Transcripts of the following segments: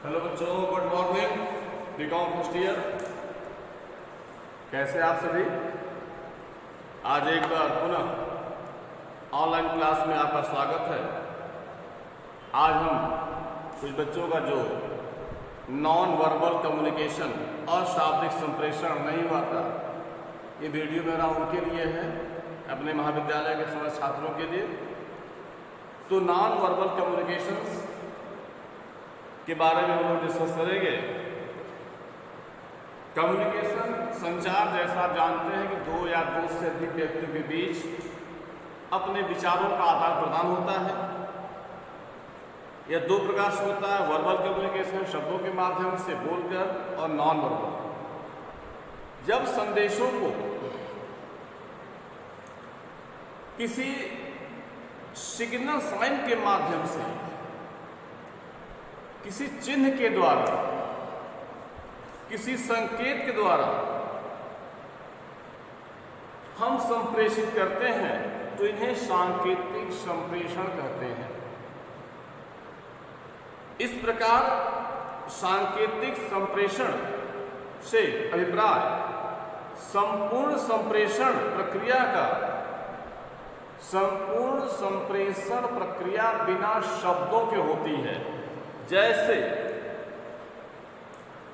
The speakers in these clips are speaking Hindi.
हेलो बच्चों, good morning. BCom first year, कैसे आप सभी? आज एक बार पुनः ऑनलाइन क्लास में आपका स्वागत है। आज हम कुछ बच्चों का जो नॉन वर्बल कम्युनिकेशन और शाब्दिक संप्रेषण नहीं हुआ था, ये वीडियो मेरा उनके लिए है, अपने महाविद्यालय के समस्त छात्रों के लिए। तो नॉन वर्बल कम्युनिकेशंस के बारे में हम लोग डिस्कस करेंगे। कम्युनिकेशन संचार, जैसा आप जानते हैं कि दो या दो से अधिक व्यक्तियों के बीच अपने विचारों का आदान प्रदान होता है। यह दो प्रकार से होता है, वर्बल कम्युनिकेशन शब्दों के माध्यम से बोलकर, और नॉन वर्बल जब संदेशों को किसी सिग्नल साइन के माध्यम से, किसी चिन्ह के द्वारा, किसी संकेत के द्वारा हम संप्रेषित करते हैं तो इन्हें सांकेतिक संप्रेषण कहते हैं। इस प्रकार सांकेतिक संप्रेषण से अभिप्राय संपूर्ण संप्रेषण प्रक्रिया का, संपूर्ण संप्रेषण प्रक्रिया बिना शब्दों के होती है। जैसे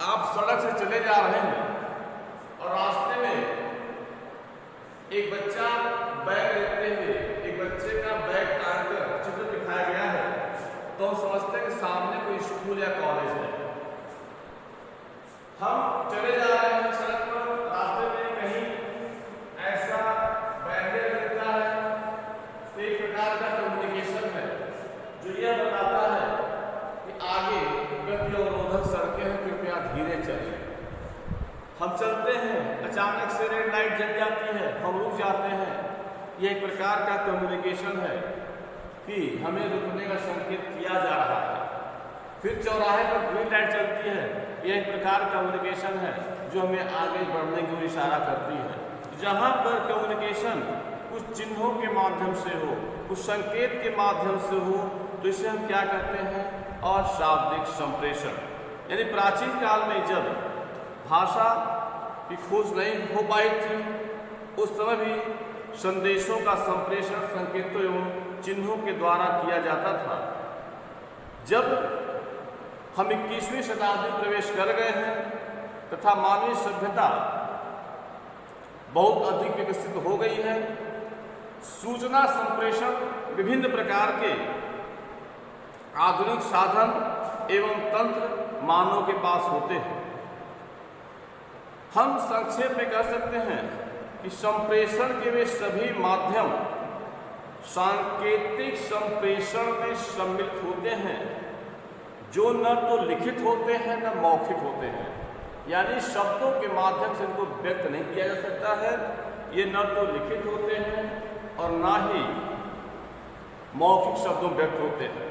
आप सड़क से चले जा रहे हैं और रास्ते में एक बच्चा बैग लेते हुए, एक बच्चे का बैग टांगकर चित्र दिखाया गया है, तो हम समझते हैं कि सामने कोई स्कूल या कॉलेज है। हम चले जा रहे हैं सड़क पर, रास्ते में कहीं ऐसा बैरियर मिलता है, तो एक प्रकार का कम्युनिकेशन है जो यह बताता है आगे गति अवरोधक सड़कें हैं, कृपया धीरे चलें। हम चलते हैं, अचानक से रेड लाइट जल जाती है, हम रुक जाते हैं। यह एक प्रकार का कम्युनिकेशन है कि हमें रुकने का संकेत किया जा रहा है। फिर चौराहे पर ग्रीन लाइट चलती है, यह एक प्रकार का कम्युनिकेशन है जो हमें आगे बढ़ने की ओर इशारा करती है। जहाँ पर कम्युनिकेशन कुछ चिन्हों के माध्यम से हो, कुछ संकेत के माध्यम से हो, तो इसे हम क्या कहते हैं? अशाब्दिक संप्रेषण। यानी प्राचीन काल में जब भाषा की खोज नहीं हो पाई थी, उस समय भी संदेशों का संप्रेषण संकेतों एवं चिन्हों के द्वारा किया जाता था। जब हम 21वीं शताब्दी में प्रवेश कर गए हैं तथा मानवीय सभ्यता बहुत अधिक विकसित हो गई है, सूचना संप्रेषण विभिन्न प्रकार के आधुनिक साधन एवं तंत्र मानव के पास होते हैं। हम संक्षेप में कह सकते हैं कि संप्रेषण के वे सभी माध्यम सांकेतिक संप्रेषण में सम्मिलित होते हैं, जो न तो लिखित होते हैं न मौखिक होते हैं। यानी शब्दों के माध्यम से इनको व्यक्त नहीं किया जा सकता है। ये न तो लिखित होते हैं और ना ही मौखिक शब्दों में व्यक्त होते हैं।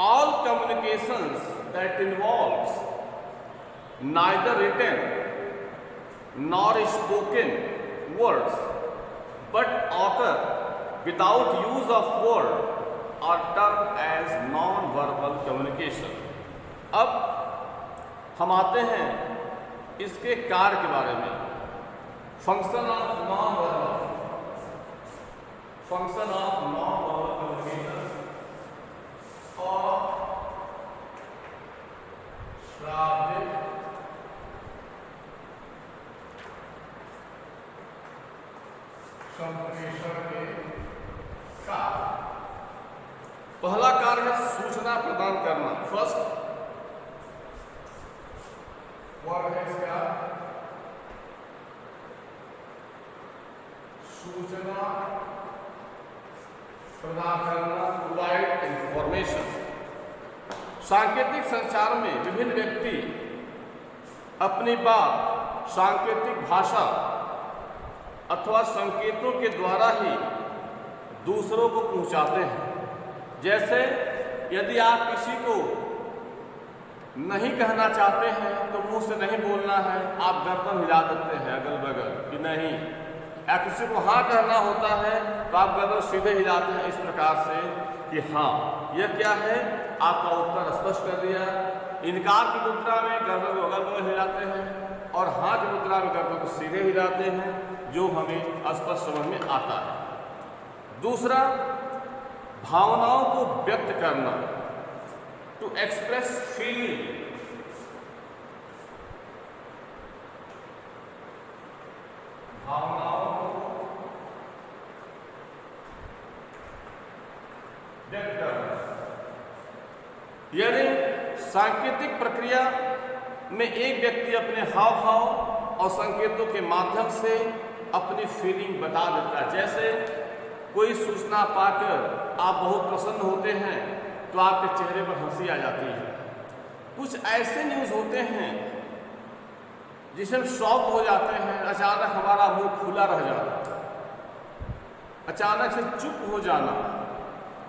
All communications that involves neither written nor spoken words but occur without use of word are termed as non-verbal communication। अब हम आते हैं इसके कार्य के बारे में। Function of non-verbal, function of non-verbal communication और शाब्दिक संप्रेषण के कार्य। पहला कार्य है सूचना प्रदान करना। फर्स्ट वर्ड है इसका सूचना प्रदान करना, प्रोवाइड इंफॉर्मेशन। सांकेतिक संचार में विभिन्न व्यक्ति अपनी बात सांकेतिक भाषा अथवा संकेतों के द्वारा ही दूसरों को पहुंचाते हैं। जैसे यदि आप किसी को नहीं कहना चाहते हैं तो मुंह से नहीं बोलना है, आप गर्दन हिला देते हैं अगल बगल कि नहीं, या किसी को हाँ कहना होता है तो आप गर्दन सीधे हिलाते हैं, इस प्रकार से कि हाँ यह क्या है, आपका उत्तर स्पष्ट कर दिया। इनकार की मुद्रा में गर्दन को अगल बगल हिलाते हैं और हाँ की मुद्रा में गर्दन को सीधे हिलाते हैं, जो हमें स्पष्ट समझ में आता है। दूसरा, भावनाओं को व्यक्त करना, टू एक्सप्रेस फीलिंग। भावनाओं को व्यक्त करना, यानी सांकेतिक प्रक्रिया में एक व्यक्ति अपने हाव भाव और संकेतों के माध्यम से अपनी फीलिंग बता देता है। जैसे कोई सूचना पाकर आप बहुत प्रसन्न होते हैं तो आपके चेहरे पर हंसी आ जाती है। कुछ ऐसे न्यूज़ होते हैं जिसे हम शॉक हो जाते हैं, अचानक हमारा मुंह खुला रह जाता, अचानक से चुप हो जाना,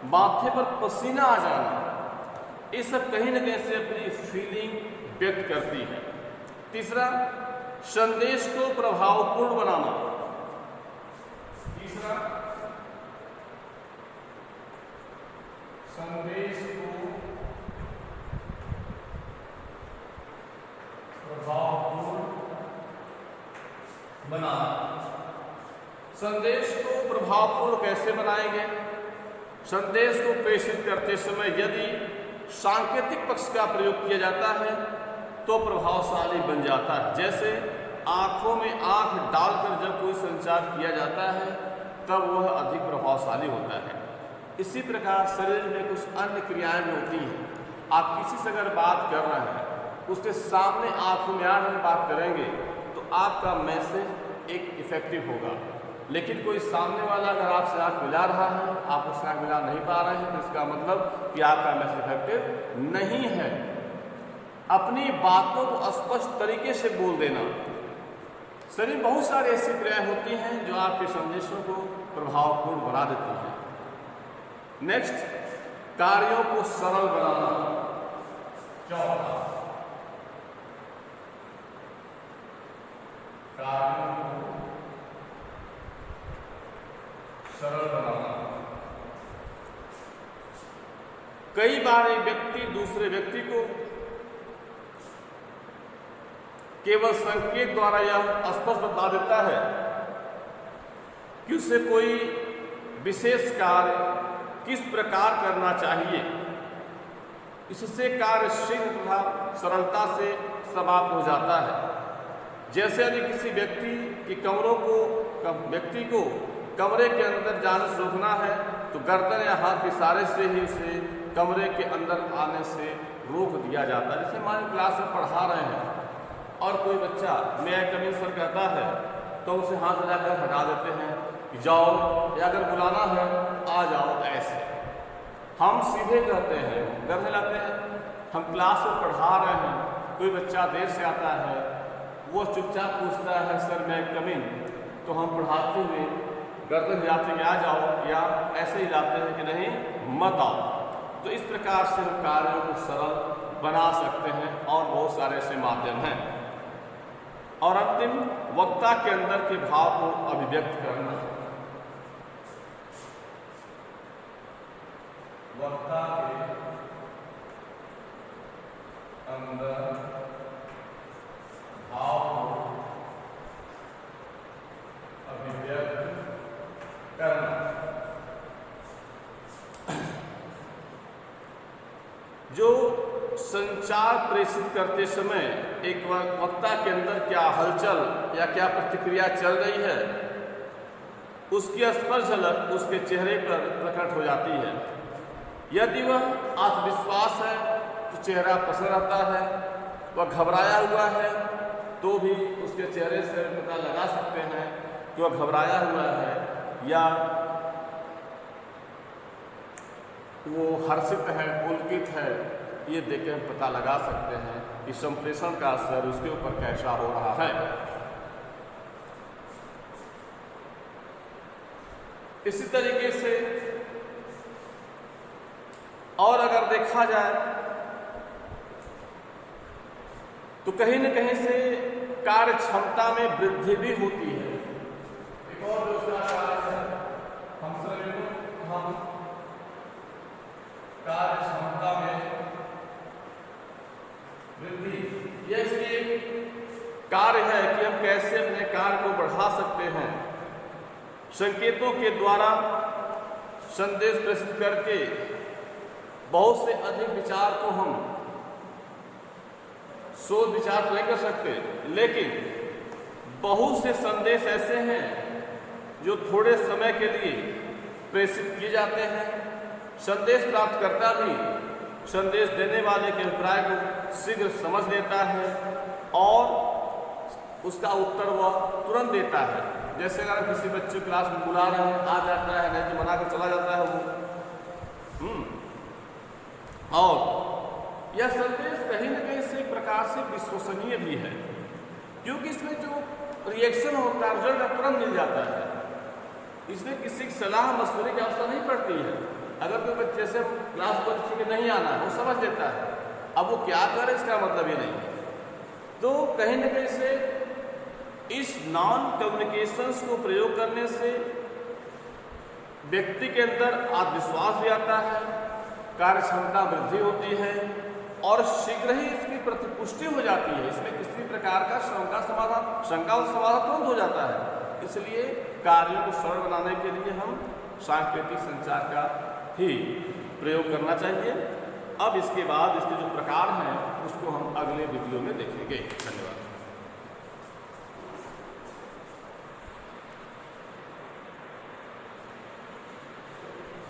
माथे पर पसीना आ जाना, ये सब कहीं न कहीं से अपनी फीलिंग व्यक्त करती है। तीसरा, संदेश को प्रभावपूर्ण बनाना। तीसरा, संदेश को प्रभावपूर्ण बनाना। संदेश को प्रभावपूर्ण कैसे बनाएंगे? संदेश को प्रेषित करते समय यदि सांकेतिक पक्ष का प्रयोग किया जाता है तो प्रभावशाली बन जाता है। जैसे आंखों में आंख डालकर जब कोई संचार किया जाता है तब वह अधिक प्रभावशाली होता है। इसी प्रकार शरीर में कुछ अन्य क्रियाएं होती हैं। आप किसी से अगर बात कर रहे हैं, उसके सामने आंखों में आंख बात करेंगे तो आपका मैसेज एक इफेक्टिव होगा। लेकिन कोई सामने वाला अगर आपसे आंख मिला रहा है, आप उससे आंख मिला नहीं पा रहे हैं, तो इसका मतलब कि आपका मैसेज इफेक्टिव नहीं है। अपनी बातों को स्पष्ट तरीके से बोल देना। शरीर बहुत सारी ऐसी क्रियाएं होती हैं जो आपके संदेशों को प्रभावपूर्ण बना देती हैं। नेक्स्ट, कार्यों को सरल बनाना। चौथा, कार्यों को सरल बनाना। कई बार एक व्यक्ति दूसरे व्यक्ति को केवल संकेत द्वारा यह स्पष्ट बता देता है कि उसे कोई विशेष कार्य किस प्रकार करना चाहिए। इससे कार्य शीघ्र तथा सरलता से समाप्त हो जाता है। जैसे यदि किसी व्यक्ति को कमरे के अंदर जाने से रोकना है तो गर्दन या हाथ के इशारे से ही उसे कमरे के अंदर आने से रोक दिया जाता है। जैसे हमारे क्लास में पढ़ा रहे हैं और कोई बच्चा मैं कमी सर कहता है तो उसे हाथ लगाकर हटा देते हैं कि जाओ, या अगर बुलाना है आ जाओ। ऐसे हम सीधे कहते हैं, गर्दन हिलाते हैं। हम क्लास में पढ़ा रहे हैं, कोई बच्चा देर से आता है, वो चुपचाप पूछता है सर मैं कमी, तो हम पढ़ाते हुए गर्दन हिलाते हैं आ जाओ, या ऐसे ही हिलाते हैं कि नहीं मत आओ। तो इस प्रकार से हम कार्यों को सरल बना सकते हैं और बहुत सारे ऐसे माध्यम हैं। और अंतिम, वक्ता के अंदर के भाव को अभिव्यक्त करना। वक्ता के अंदर भाव को अभिव्यक्त करना। जो संचार प्रेषित करते समय एक वक्ता के अंदर क्या हलचल या क्या प्रतिक्रिया चल रही है, उसकी स्पष्ट झलक उसके चेहरे पर प्रकट हो जाती है। यदि वह आत्मविश्वास है तो चेहरा प्रसन्न रहता है, वह घबराया हुआ है तो भी उसके चेहरे से पता लगा सकते हैं कि वह घबराया हुआ है या वो हर्षित है, पुलकित है। ये देख कर पता लगा सकते हैं कि संप्रेषण का असर उसके ऊपर कैसा हो रहा है। इसी तरीके से और अगर देखा जाए तो कहीं न कहीं से कार्य क्षमता में वृद्धि भी होती है। एक और दूसरा कार्य है, हम कार्य क्षमता में वृद्धि। यह इसकी कार्य है कि हम कैसे अपने कार्य को बढ़ा सकते हैं। संकेतों के द्वारा संदेश प्रेषित करके बहुत से अधिक विचार को हम शोध विचार तो नहीं कर सकते, लेकिन बहुत से संदेश ऐसे हैं जो थोड़े समय के लिए प्रेषित किए जाते हैं। संदेश प्राप्तकर्ता भी संदेश देने वाले के अभिप्राय को शीघ्र समझ लेता है और उसका उत्तर वह तुरंत देता है। जैसे अगर किसी बच्चे क्लास में बुला रहे हैं, आ जाता है, नहीं तो मना कर चला जाता है वो। और यह संदेश कहीं न कहीं से एक प्रकार से विश्वसनीय भी है, क्योंकि इसमें जो रिएक्शन होता है, रिजल्ट तुरंत मिल जाता है। इसमें किसी की सलाह मशवरे की आवश्यकता नहीं पड़ती है। अगर कोई बच्चे से क्लास पर बच्चे के नहीं आना है, वो समझ लेता है, अब वो क्या करे इसका मतलब ये नहीं है। तो कहीं न कहीं से इस नॉन कम्युनिकेशंस को प्रयोग करने से व्यक्ति के अंदर आत्मविश्वास भी आता है, कार्य क्षमता वृद्धि होती है और शीघ्र ही इसकी प्रतिपुष्टि हो जाती है। इसमें किसी प्रकार का शंका समाधान तुरंत हो जाता है। इसलिए कार्यों को सरल बनाने के लिए हम सांकेतिक संचार का ही प्रयोग करना चाहिए। अब इसके बाद इसके जो प्रकार हैं उसको हम अगले वीडियो में देखेंगे। धन्यवाद।